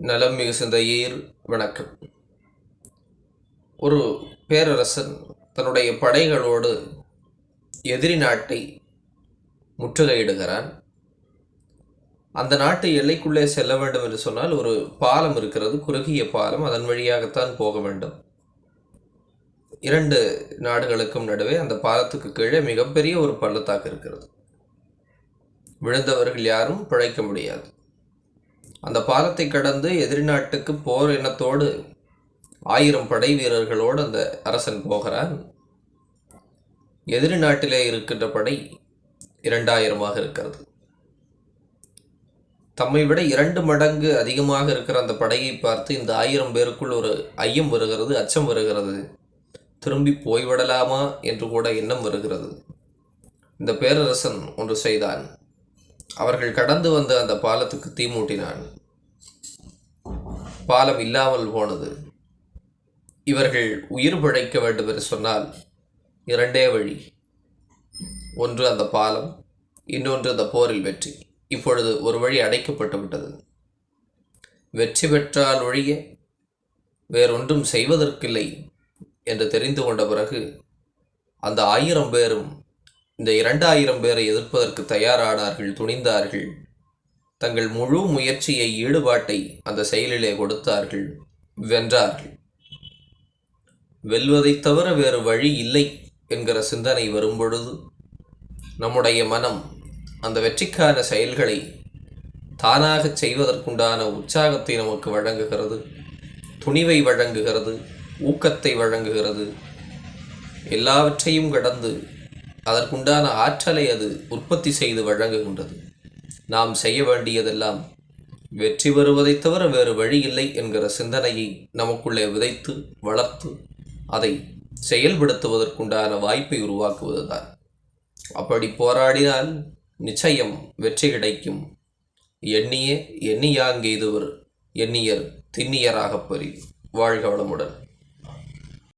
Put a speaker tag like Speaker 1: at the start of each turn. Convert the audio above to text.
Speaker 1: நலம் மிகு சிந்தையீர் வணக்கம். ஒரு பேரரசன் தன்னுடைய படைகளோடு எதிரி நாட்டை முற்றுகையிடுகிறான். அந்த நாட்டு எல்லைக்குள்ளே செல்ல வேண்டும் என்று சொன்னால் ஒரு பாலம் இருக்கிறது, குறுகிய பாலம். அதன் வழியாகத்தான் போக வேண்டும். இரண்டு நாடுகளுக்கும் நடுவே அந்த பாலத்துக்கு கீழே மிகப்பெரிய ஒரு பள்ளத்தாக்கு இருக்கிறது. விழுந்தவர்கள் யாரும் பிழைக்க முடியாது. அந்த பாலத்தை கடந்து எதிரி நாட்டுக்கு போர் எண்ணத்தோடு 1000 படை வீரர்களோடு அந்த அரசன் போகிறான். எதிரி நாட்டிலே இருக்கின்ற படை 2000 இருக்கிறது. தம்மை விட 2 மடங்கு அதிகமாக இருக்கிற அந்த படையை பார்த்து இந்த 1000 பேருக்குள் ஒரு ஐயம் வருகிறது, அச்சம் வருகிறது. திரும்பி போய்விடலாமா என்று கூட எண்ணம் வருகிறது. இந்த பேரரசன் ஒன்று செய்தான். அவர்கள் கடந்து வந்த அந்த பாலத்துக்கு தீ மூட்டினான். பாலம் இல்லாமல் போனது. இவர்கள் உயிர் பிழைக்க வேண்டும் என்று சொன்னால் 2 வழி. ஒன்று அந்த பாலம், இன்னொன்று அந்த போரில் வெற்றி. இப்பொழுது ஒரு வழி அடைக்கப்பட்டு விட்டது. வெற்றி பெற்றால் ஒழிய வேறொன்றும் செய்வதற்கில்லை என்று தெரிந்து கொண்ட பிறகு அந்த 1000 பேரும் இந்த 2000 பேரை எதிர்ப்பதற்கு தயாரானார்கள், துணிந்தார்கள். தங்கள் முழு முயற்சியை, ஈடுபாட்டை அந்த செயலிலே கொடுத்தார்கள், வென்றார்கள். வெல்வதைத் தவிர வேறு வழி இல்லை என்கிற சிந்தனை வரும்பொழுது நம்முடைய மனம் அந்த வெற்றிக்கான செயல்களை தானாகச் செய்வதற்குண்டான உற்சாகத்தை நமக்கு வழங்குகிறது, துணிவை வழங்குகிறது, ஊக்கத்தை வழங்குகிறது. எல்லாவற்றையும் கடந்து அதற்குண்டான ஆற்றலை அது உற்பத்தி செய்து வழங்குகின்றது. நாம் செய்ய வேண்டியதெல்லாம் வெற்றி பெறுவதைத் தவிர வேறு வழி இல்லை என்கிற சிந்தனையை நமக்குள்ளே விதைத்து வளர்த்து அதை செயல்படுத்துவதற்குண்டான வாய்ப்பை உருவாக்குவதுதான். அப்படி போராடினால் நிச்சயம் வெற்றி கிடைக்கும். எண்ணியாங்கெய்துவர் எண்ணியர் திண்ணியராகப் பெறி. வாழ்க வளமுடன்.